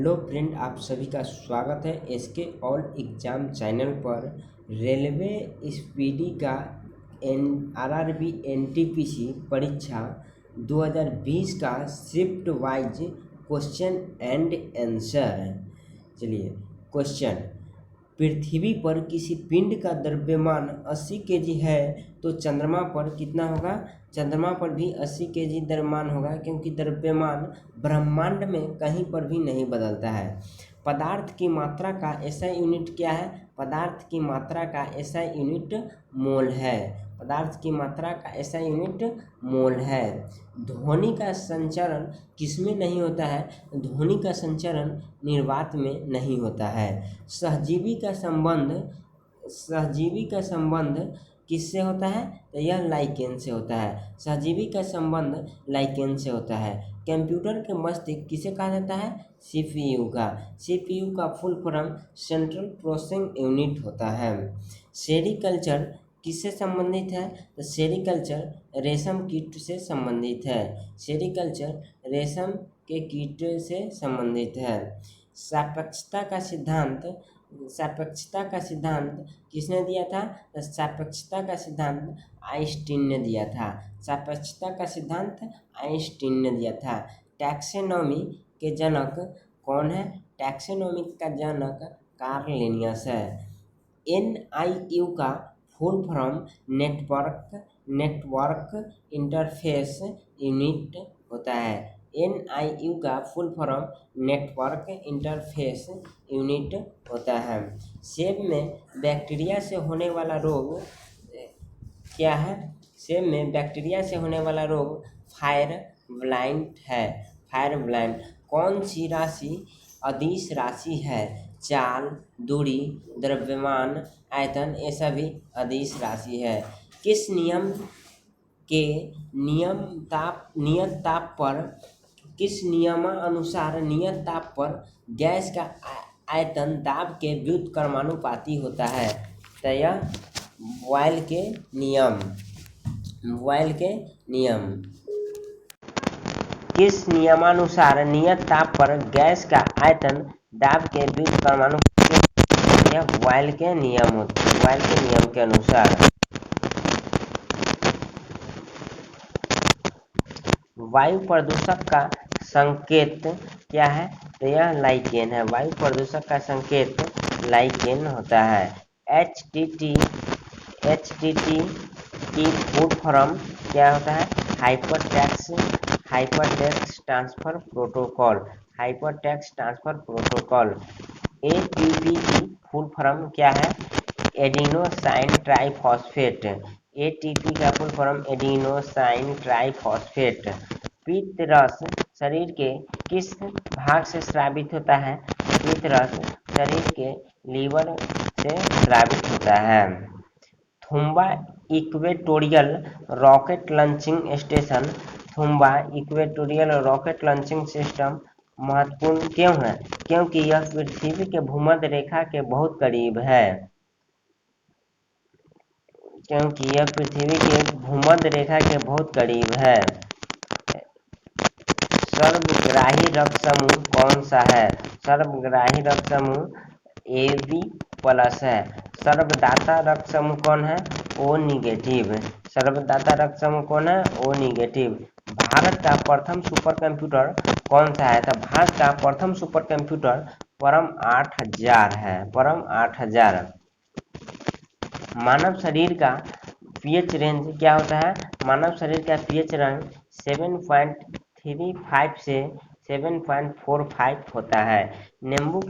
Hello friend, आप सभी का स्वागत है एसके ऑल एग्जाम चैनल पर। रेलवे स्पीडी का आरआरबी एनटीपीसी परीक्षा 2020 का shift wise question and answer. चलिए, क्वेश्चन: पृथ्वी पर किसी पिंड का द्रव्यमान 80 केजी है तो चंद्रमा पर कितना होगा? चंद्रमा पर भी 80 केजी द्रव्यमान होगा, क्योंकि द्रव्यमान ब्रह्मांड में कहीं पर भी नहीं बदलता है। पदार्थ की मात्रा का एसआई यूनिट क्या है? पदार्थ की मात्रा का एसआई यूनिट मोल है। पदार्थ की मात्रा का एसआई यूनिट मोल है। ध्वनि का संचरण किसमें नहीं होता है? ध्वनि का संचरण निर्वात में नहीं होता है। सहजीवी का संबंध किससे होता है? तो यह लाइकेन से होता है। सहजीवी का संबंध लाइकेन से होता है। कंप्यूटर के मस्तिष्क किसे कहा जाता है? सीपीयू का। सीपीयू का full form central processing unit होता है। सेरीकल्चर किससे संबंधित है? तो सेरीकल्चर रेशम कीट से संबंधित है। सेरीकल्चर रेशम के कीट से संबंधित है। सापेक्षता का सिद्धांत किसने दिया था? तो सापेक्षता का सिद्धांत आइंस्टीन ने दिया था। सापेक्षता का सिद्धांत आइंस्टीन ने दिया था। टैक्सोनॉमी के जनक कौन है? टैक्सोनॉमी का जनक कार्ल लिनियस है। एनआईयू का full form network interface unit होता है। एनआईयू का full form network interface unit होता है। सेब में बैक्टीरिया से होने वाला रोग क्या है? सेब में बैक्टीरिया से होने वाला रोग फायर ब्लाइंट है। फायर ब्लाइंट। कौन सी राशि अदिश राशि है? चाल, दूरी, द्रव्यमान, आयतन, ये सभी अदिश राशि है। किस नियम के नियत ताप पर गैस का आयतन दाब के व्युत्क्रमानुपाती होता है? तो यह बॉयल के नियम। किस नियमानुसार नियत ताप पर गैस का आयतन दाब के व्युत्क्रमानुपाती? यह बॉयल के नियम के अनुसार। वायु प्रदूषक का संकेत क्या है? तो यह लाइकेन है। वायु प्रदूषक का संकेत लाइकेन होता है। एचटीटी की फुल फॉर्म क्या होता है? Hypertext transfer protocol. एटीपी की फुल फॉर्म क्या है? Adenosine triphosphate. एटीपी का फुल फॉर्म एडिनोसाइन ट्राइफॉस्फेट। पित्त रस शरीर के किस भाग से स्रावित होता है? पित्त रस शरीर के लीवर से स्रावित होता है। Thumba equatorial rocket launching system महत्वपूर्ण क्यों है? क्योंकि यह पृथ्वी के भूमध्य रेखा के बहुत करीब है। सर्वग्राही रक्त समूह कौन सा है? सर्वग्राही रक्त समूह AB+ है। सर्वदाता रक्त समूह कौन है? O negative. भारत का प्रथम सुपर कंप्यूटर कौन सा है? तो भारत का प्रथम सुपर कंप्यूटर परम 8000 है। मानव शरीर का पीएच रेंज क्या होता है? मानव शरीर का पीएच रेंज 7.35 से 7.45 होता है। नींबू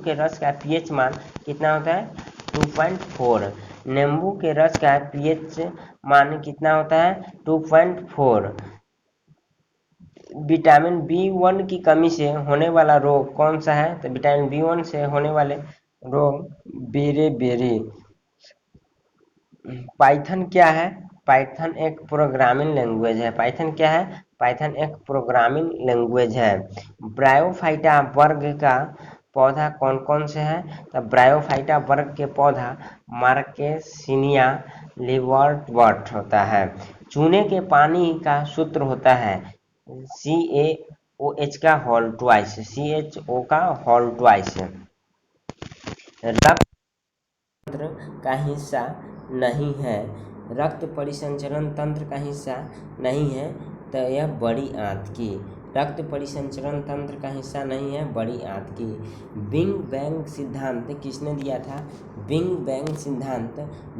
के रस का पीएच मान कितना होता है? 2.4। नींबू के रस का पीएच मान कितना होता है? 2.4। विटामिन B1 की कमी से होने वाला रोग कौन सा है? तो विटामिन B1 से होने वाले रोग बेरेबेरी। पाइथन क्या है? पाइथन एक प्रोग्रामिंग लैंग्वेज है। पाइथन एक प्रोग्रामिंग लैंग्वेज है। ब्रायोफाइटा वर्ग का पौधा कौन कौन से है? तो ब्रायोफाइटा वर्ग के पौधा मार्केसिनिया लिवर्टवर्ट होता है। चूने के पानी का सूत्र होता है CaO OH का होल ट्वाइस, CHO का होल ट्वाइस। रक्त तंत्र का हिस्सा नहीं है, रक्त परिसंचरण तंत्र का हिस्सा नहीं है, तो यह बड़ी आंत की। रक्त परिसंचरण तंत्र का हिस्सा नहीं है, बड़ी आंत की। बिग बैंग सिद्धांत किसने दिया था? बिग बैंग सिद्धांत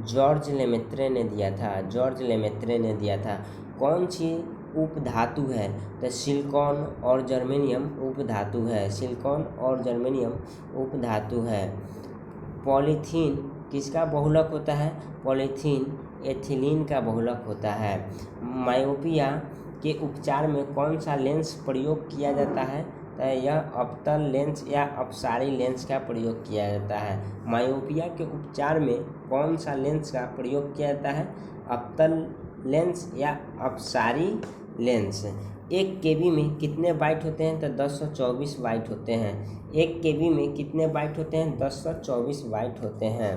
जॉर्ज लेमेत्रे ने दिया था, जॉर्ज लेमेत्रे ने दिया था। कौन सी उपधातु है? तो सिलिकॉन और जर्मेनियम उपधातु है, सिलिकॉन और जर्मेनियम उपधातु है। पॉलीथीन किसका बहुलक होता है? पॉलीथीन एथिलीन का बहुलक होता है। मायोपिया के उपचार में कौन सा लेंस प्रयोग किया जाता है? तो यह अवतल लेंस या अपसारी लेंस का प्रयोग किया जाता है। मायोपिया के उपचार में कौन सा लेंस का प्रयोग किया जाता है? अवतल लेंस या अपसारी लेंस। 1 KB में कितने बाइट होते हैं? तो 1024 बाइट होते हैं। 1 KB में कितने बाइट होते हैं? 1024 बाइट होते हैं।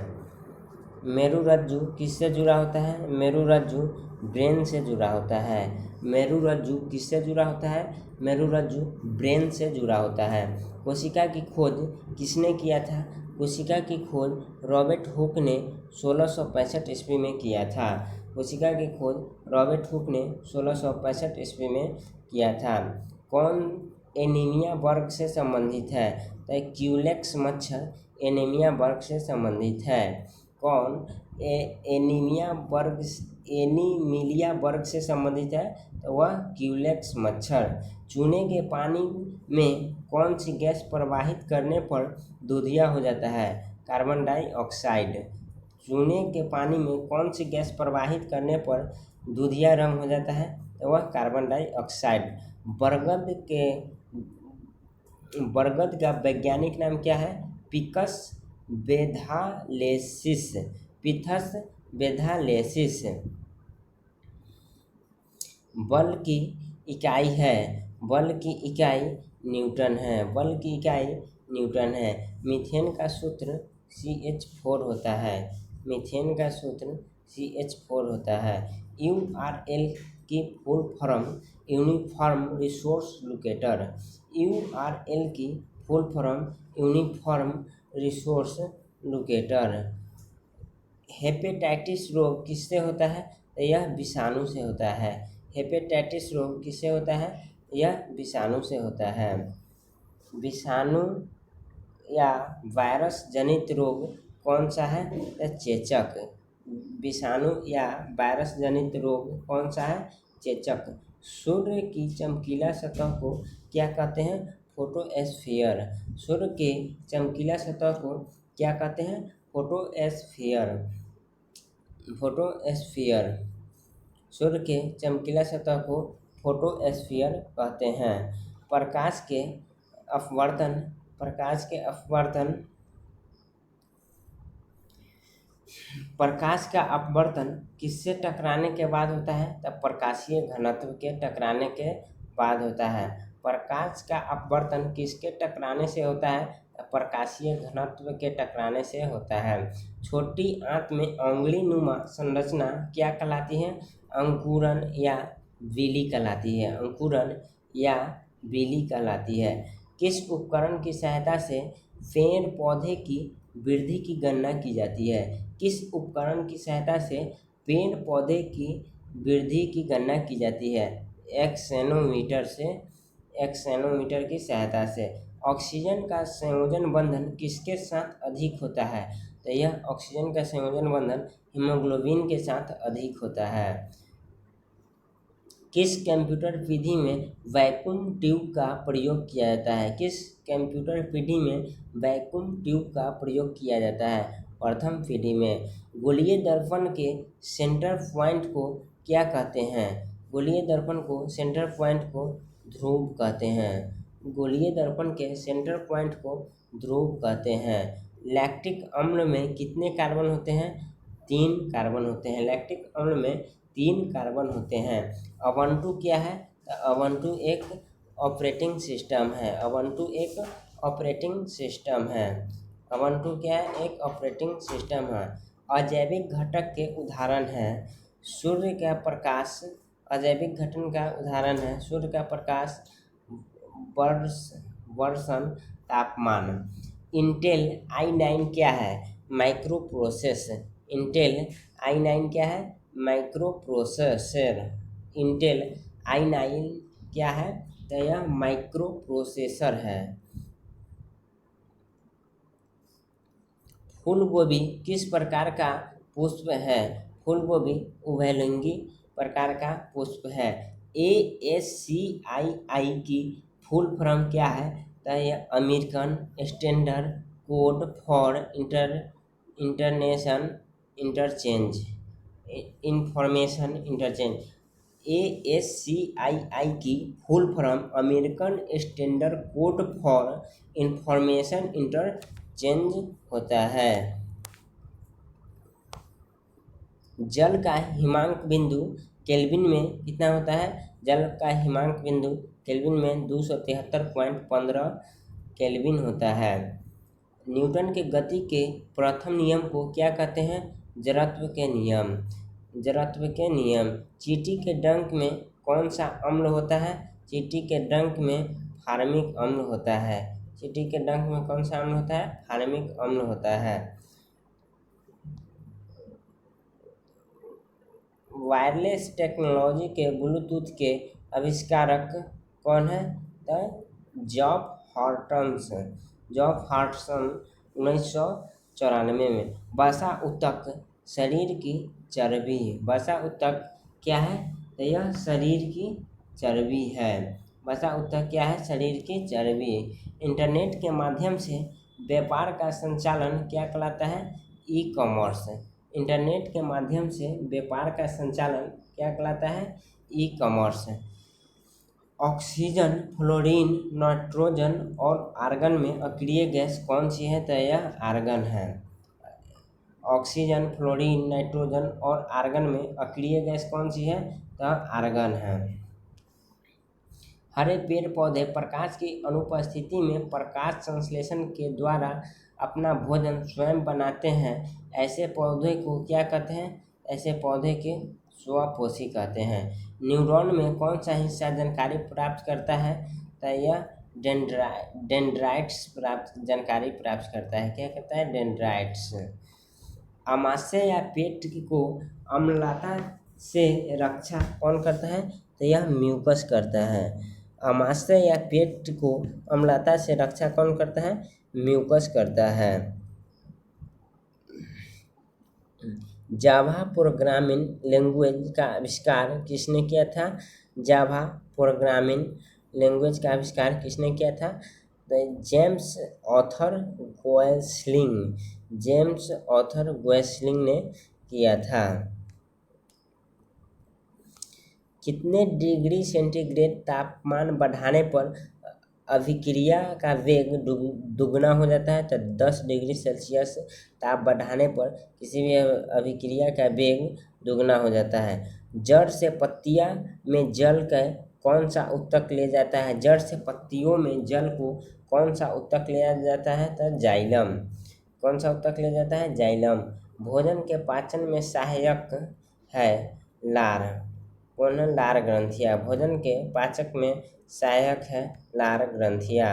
मेरुरज्जु किससे जुड़ा होता है? मेरुरज्जु ब्रेन से जुड़ा होता है। मेरुरज्जु किससे जुड़ा होता है? मेरुरज्जु ब्रेन से जुड़ा होता है। कोशिका की खोज किसने किया था? कोशिका की खोज रॉबर्ट हुक ने 1665 ईस्वी में किया था। कोशिका की खोज रॉबर्ट हुक ने 1665 ईस्वी में किया था। कौन एनीमिया वर्ग से संबंधित है? तो क्यूलेक्स मच्छर एनीमिया वर्ग से संबंधित है। कौन एनीमिया एनीमिलिया वर्ग से संबंधित है? तो वह क्यूलेक्स मच्छर। चूने के पानी में कौन सी गैस प्रवाहित करने पर दूधिया हो जाता है? Carbon dioxide. चूने के पानी में कौन सी गैस प्रवाहित करने पर दूधिया रंग हो जाता है? तो वह कार्बन डाइऑक्साइड। बरगद का वैज्ञानिक नाम क्या है? पिकस बेथालेसिस, पिथस बेथालेसिस। बल की इकाई है, बल की इकाई न्यूटन है, बल की इकाई न्यूटन है। मीथेन का सूत्र CH4 होता है, मीथेन का सूत्र CH4 होता है। URL की full form uniform resource locator, URL की full form uniform resource locator. Hepatitis रोग किससे होता है? तो यह विषाणु से होता है। हेपेटाइटिस रोग किससे होता है? यह विषाणु से होता है। विषाणु या वायरस जनित रोग कौन सा है? तो चेचक। विषाणु या वायरस जनित रोग कौन सा है? चेचक। सूर्य की चमकीला सतह को क्या कहते हैं? फोटोस्फीयर। सूर्य के चमकीला सतह को क्या कहते हैं? Photosphere, photosphere. सूर्य के चमकीला सतह को फोटोस्फीयर कहते हैं। प्रकाश के अपवर्तन, प्रकाश के अपवर्तन, प्रकाश का अपवर्तन किससे टकराने के बाद होता है? तब प्रकाशीय घनत्व के टकराने के बाद होता है। प्रकाश का अपवर्तन किसके टकराने से होता है? प्रकाशीय घनत्व के टकराने से होता है। छोटी आंत में उंगली नुमा संरचना क्या कहलाती है? अंकुरन या विली कहलाती है, अंकुरन या विली कहलाती है। किस उपकरण की सहायता से पेड़ पौधे की वृद्धि की गणना की जाती है? किस उपकरण की सहायता से पेड़ पौधे की वृद्धि की गणना की जाती है? एक्सेनोमीटर से, एक्सेनोमीटर की सहायता से। ऑक्सीजन का संयोजन बंधन किसके साथ अधिक होता है? तो यह ऑक्सीजन का संयोजन बंधन हीमोग्लोबिन के साथ अधिक होता है। किस कंप्यूटर विधि में वैक्यूम ट्यूब का प्रयोग किया जाता है? किस कंप्यूटर विधि में वैक्यूम ट्यूब का प्रयोग किया जाता है? प्रथम विधि में। गोलीय दर्पण के सेंटर पॉइंट को क्या कहते हैं? गोलीय दर्पण को सेंटर पॉइंट को ध्रुव कहते हैं। गोलीय दर्पण के सेंटर पॉइंट को ध्रुव कहते हैं। लैक्टिक अम्ल में कितने कार्बन होते हैं? 3 कार्बन होते हैं। लैक्टिक अम्ल में 3 कार्बन होते हैं। उबंटू क्या है? उबंटू एक ऑपरेटिंग सिस्टम है, उबंटू एक ऑपरेटिंग सिस्टम है। उबंटू क्या है? एक ऑपरेटिंग सिस्टम है। अजैविक घटक के उदाहरण हैं सूर्य का प्रकाश, अजैविक घटन का उदाहरण है सूर्य का प्रकाश, वर्ष वर्षन तापमान। इंटेल i9 क्या है? Micro process. इंटेल i9 क्या है? Micro processor. इंटेल i9 क्या है? तो यह माइक्रो प्रोसेसर है। फूल गोभी किस प्रकार का पुष्प है? फूल गोभी उभयलिंगी प्रकार का पुष्प है। ASCII की फुल फॉर्म क्या है? तो यह American standard code for international interchange information interchange. ASCII की full form American standard code for information interchange होता है। जल का हिमांक बिंदु केल्विन में कितना होता है? जल का हिमांक बिंदु केल्विन में 273.15 केल्विन होता है। न्यूटन के गति के प्रथम नियम को क्या कहते हैं? जड़त्व के नियम। जड़त्व के नियम। चींटी के डंक में कौन सा अम्ल होता है? चींटी के डंक में फार्मिक अम्ल होता है। चींटी के डंक में कौन सा अम्ल होता है? फार्मिक अम्ल होता है। वायरलेस टेक्नोलॉजी के ब्लूटूथ के आविष्कारक कौन है? तो जॉब हॉटन्स। जॉब हॉटसन 1994 में। वसा ऊतक शरीर की चर्बी। वसा ऊतक क्या है? तो यह शरीर की चर्बी है। वसा ऊतक क्या है? शरीर की चर्बी। इंटरनेट के माध्यम से व्यापार का संचालन क्या कहलाता है? E commerce. इंटरनेट के माध्यम से व्यापार का संचालन क्या कहलाता है? E commerce. Oxygen, fluorine, nitrogen और आर्गन में अक्रिय गैस कौन सी है? तो यह आर्गन है। ऑक्सीजन, फ्लोरीन, नाइट्रोजन और आर्गन में अक्रिय गैस कौन सी है? तो आर्गन है। हरे पेड़ पौधे प्रकाश की अनुपस्थिति में प्रकाश संश्लेषण के द्वारा अपना भोजन स्वयं बनाते हैं। ऐसे पौधे को क्या कहते हैं? ऐसे पौधे के स्वपोषी कहते हैं। न्यूरॉन में कौन सा हिस्सा जानकारी प्राप्त करता है? तो यह डेंड्राइट्स जानकारी प्राप्त करता है। क्या करता है? डेंड्राइट्स। आमाशय या पेट को अम्लता से रक्षा कौन करता है? तो यह म्यूकस करता है। आमाशय या पेट को अम्लता से रक्षा कौन करता है? म्यूकस करता है। जावा प्रोग्रामिंग लैंग्वेज का आविष्कार किसने किया था? जावा प्रोग्रामिंग लैंग्वेज का आविष्कार किसने किया था? James Arthur Gosling. James Arthur Gosling ने किया था। कितने डिग्री सेंटीग्रेड तापमान बढ़ाने पर अभिक्रिया का वेग दुगना हो जाता है? तो 10 डिग्री सेल्सियस ताप बढ़ाने पर किसी भी अभिक्रिया का वेग दुगना हो जाता है। जड़ से पत्तियां में जल का कौन सा ऊतक ले जाता है? जड़ से पत्तियों में जल को कौन सा ऊतक ले जाता है? तो जाइलम। कौन सा ऊतक ले जाता है? जाइलम। भोजन के पाचन में सहायक है लार। कौन है? लार ग्रंथियाँ। भोजन के पाचक में सहायक है लार ग्रंथियाँ।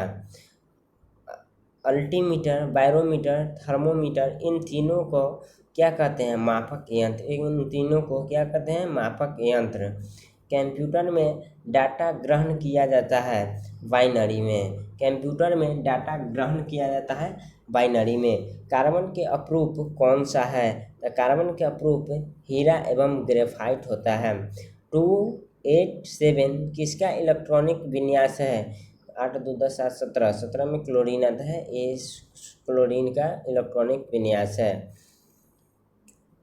अल्टीमीटर, बैरोमीटर, थर्मोमीटर, इन तीनों को क्या कहते हैं? मापक यंत्र। इन तीनों को क्या कहते हैं? मापक यंत्र। कंप्यूटर में डाटा ग्रहण किया जाता है बाइनरी में। कंप्यूटर में डाटा ग्रहण किया जाता है बाइनरी में। कार्बन के अपरूप कौन सा है? तो कार्बन के अपरूप हीरा एवं ग्रेफाइट होता है। 287 किसका इलेक्ट्रॉनिक विन्यास है? 8 2 10 7 17। 17 में क्लोरीन आता है। ये क्लोरीन का इलेक्ट्रॉनिक विन्यास है।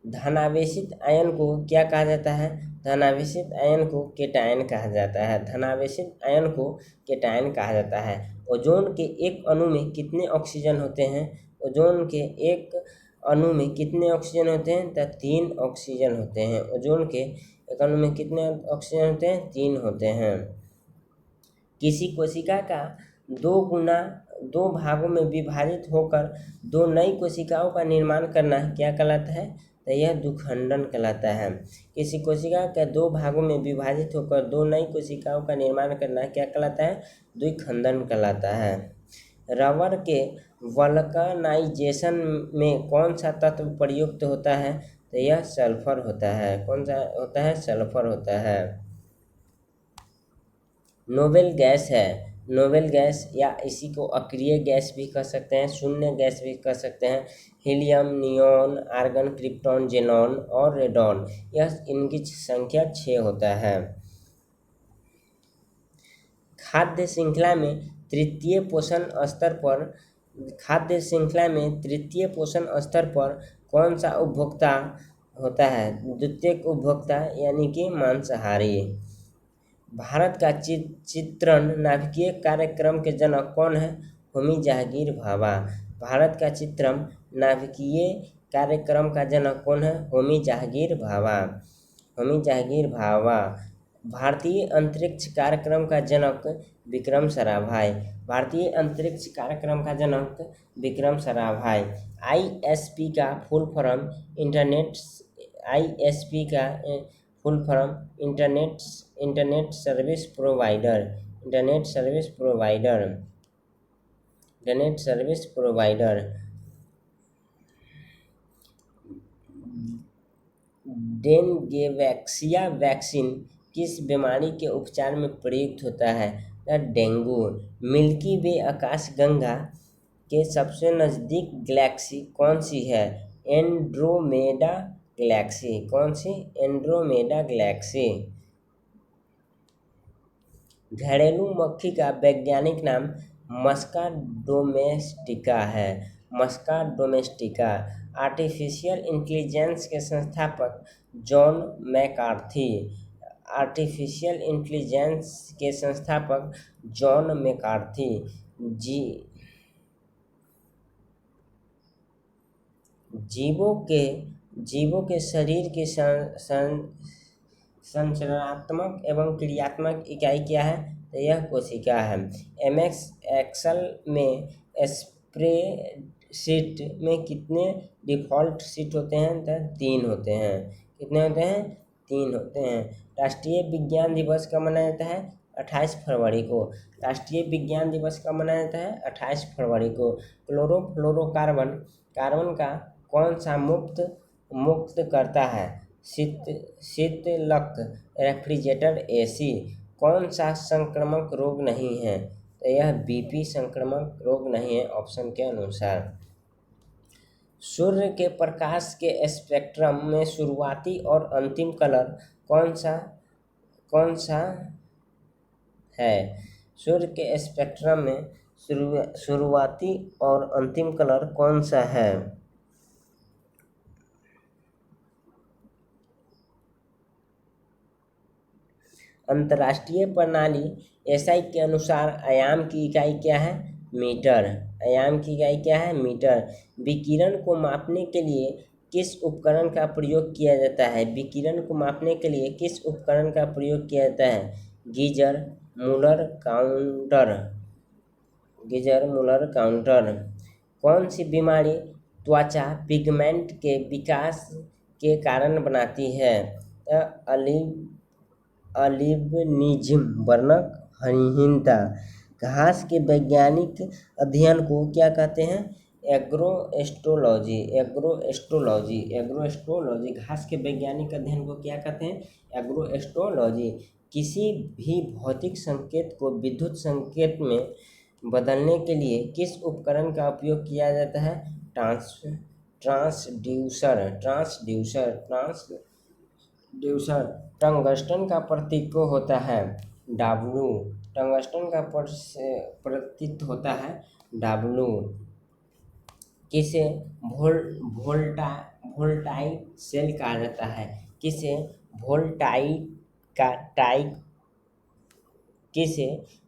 धनावेशित आयन को क्या कहा जाता है? धनावेशित आयन को केटायन कहा जाता है। धनावेशित आयन को केटायन कहा जाता है। ओजोन के एक अणु में कितने ऑक्सीजन होते हैं? ओजोन के एक अणु में कितने ऑक्सीजन होते हैं? तो 3 ऑक्सीजन होते हैं। ओजोन के एक अणु में कितने ऑक्सीजन होते हैं? 3 होते हैं। किसी कोशिका का 2 भागों में विभाजित होकर 2 नई कोशिकाओं का निर्माण करना क्या कहलाता है? तो यह द्विखंडन कहलाता है। किसी कोशिका के दो भागों में विभाजित होकर दो नई कोशिकाओं का निर्माण करना क्या कहलाता है? द्विखंडन कहलाता है। रबर के वल्कनाइजेशन में कौन सा तत्व प्रयुक्त होता है? तो यह सल्फर होता है। कौन सा होता है? सल्फर होता है। नोबेल गैस है। नोबेल गैस या इसी को अक्रिय गैस भी कह सकते हैं, शून्य गैस भी कह सकते हैं। Helium, neon, argon, krypton, xenon और रेडॉन, यह इनकी संख्या 6 होता है। खाद्य श्रृंखला में तृतीय पोषण स्तर पर खाद्य श्रृंखला में तृतीय पोषण स्तर पर कौन सा उपभोक्ता होता है? द्वितीयक उपभोक्ता यानी कि मांसाहारी। भारत का चित्रण नाभिकीय कार्यक्रम के जनक कौन है? होमी जहांगीर भाभा। भारत का चित्रण नाभिकीय कार्यक्रम का जनक कौन है? होमी जहांगीर भाभा। होमी जहांगीर भाभा। भारतीय अंतरिक्ष कार्यक्रम का जनक विक्रम साराभाई। भारतीय अंतरिक्ष कार्यक्रम का जनक विक्रम साराभाई। आईएसपी का फुल फॉर्म आईएसपी का full form internet service provider. Internet service provider. Dengvaxia vaccine किस बीमारी के उपचार में प्रयुक्त होता है? डेंगू। मिल्की वे आकाशगंगा के सबसे नज़दीक गैलेक्सी कौन सी है? Andromeda Galaxy. कौन सी? Andromeda Galaxy. घरेलू मक्खी का वैज्ञानिक नाम मस्का डोमेस्टिका है। मस्का डोमेस्टिका। आर्टिफिशियल इंटेलिजेंस के संस्थापक जॉन मैकार्थी। आर्टिफिशियल इंटेलिजेंस के संस्थापक जॉन मैकार्थी। जीवों के शरीर की संरचनात्मक एवं क्रियात्मक इकाई क्या है? तो यह कोशिका है। एमएस एक्सेल में स्प्रेडशीट में कितने डिफ़ॉल्ट शीट होते हैं? तो 3 होते हैं। कितने होते हैं? 3 होते हैं। राष्ट्रीय विज्ञान दिवस कब मनाया जाता है? 28 फरवरी को। राष्ट्रीय विज्ञान दिवस कब मनाया जाता है? 28 फरवरी को। क्लोरोफ्लोरोकार्बन कार्बन का कौन सा मुक्त करता है? शीतलक रेफ्रिजरेटर एसी। कौन सा संक्रामक रोग नहीं है? तो यह बीपी संक्रामक रोग नहीं है ऑप्शन के अनुसार। सूर्य के प्रकाश के स्पेक्ट्रम में शुरुआती और अंतिम कलर कौन सा है? सूर्य के स्पेक्ट्रम में शुरुआती और अंतिम कलर कौन सा है? अंतर्राष्ट्रीय प्रणाली एसआई के अनुसार आयाम की इकाई क्या है? मीटर। आयाम की इकाई क्या है? मीटर। विकिरण को मापने के लिए किस उपकरण का प्रयोग किया जाता है? विकिरण को मापने के लिए किस उपकरण का प्रयोग किया जाता है? Geyser Muller counter. कौन सी बीमारी त्वचा पिगमेंट के विकास के कारण बनाती है? अल्बिनिज्म वर्णक हीनता। घास के वैज्ञानिक अध्ययन को क्या कहते हैं? एग्रोएस्ट्रोलॉजी। घास के वैज्ञानिक अध्ययन को क्या कहते हैं? एग्रोएस्ट्रोलॉजी। किसी भी भौतिक संकेत को विद्युत संकेत में बदलने के लिए किस उपकरण का उपयोग किया जाता है? ट्रांसड्यूसर। टंगस्टन का प्रतीक होता है W। टंगस्टन का प्रतीक होता है W। किसे वोल्टाइक सेल कहा जाता है? किसे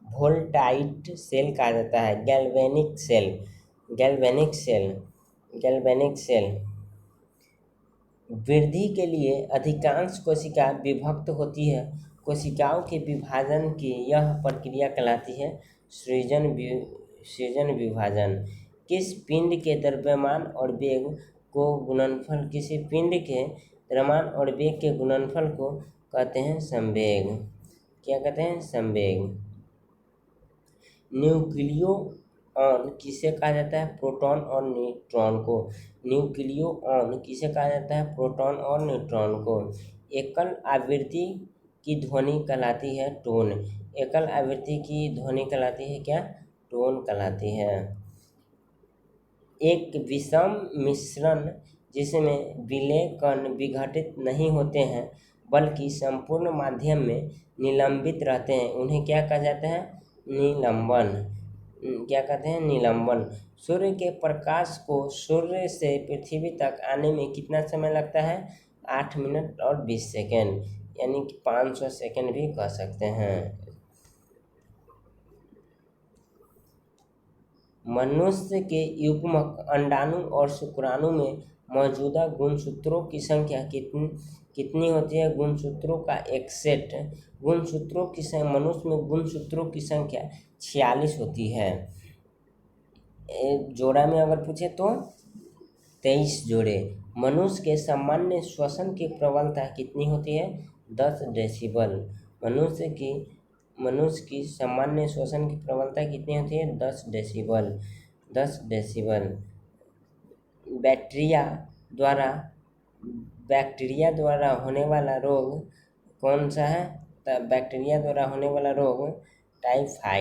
वोल्टाइट सेल कहा जाता है? Galvanic cell. वृद्धि के लिए अधिकांश कोशिका विभक्त होती है। कोशिकाओं के विभाजन की यह प्रक्रिया कहलाती है सृजन विभाजन। किस पिंड के द्रव्यमान और वेग को गुणनफल, किसी पिंड के द्रव्यमान और वेग के गुणनफल को कहते हैं संवेग। क्या कहते हैं? संवेग। न्यूक्लियोन किसे कहा जाता है? प्रोटॉन और न्यूट्रॉन को। न्यूक्लियोन किसे कहा जाता है? प्रोटॉन और न्यूट्रॉन को। एकल आवृत्ति की ध्वनि कहलाती है टोन। एकल आवृत्ति की ध्वनि कहलाती है क्या? टोन कहलाती है। एक विषम मिश्रण जिसमें विलेय कण विघटित नहीं होते हैं बल्कि संपूर्ण माध्यम में निलंबित रहते हैं, उन्हें क्या कहा जाता है? निलंबन। क्या कहते हैं? निलंबन। सूर्य के प्रकाश को सूर्य से पृथ्वी तक आने में कितना समय लगता है? 8 मिनट और 20 सेकेंड, यानी कि 500 सेकेंड भी कह सकते हैं। मनुष्य के युग्मक अंडाणु और शुक्राणु में मौजूदा गुणसूत्रों की संख्या कितनी होती है? गुणसूत्रों का एक सेट। गुणसूत्रों की मनुष्य में गुणसूत्रों की संख्या 46 होती है। जोड़ा में अगर पूछे तो 23 जोड़े। मनुष्य के सामान्य श्वसन की प्रबलता कितनी होती है? 10 डेसिबल। मनुष्य की सामान्य श्वसन की प्रबलता कितनी होती है? 10 डेसिबल। 10 डेसिबल। बैक्टीरिया द्वारा होने वाला रोग कौन सा है? बैक्टीरिया द्वारा होने वाला रोग टाइफाइड।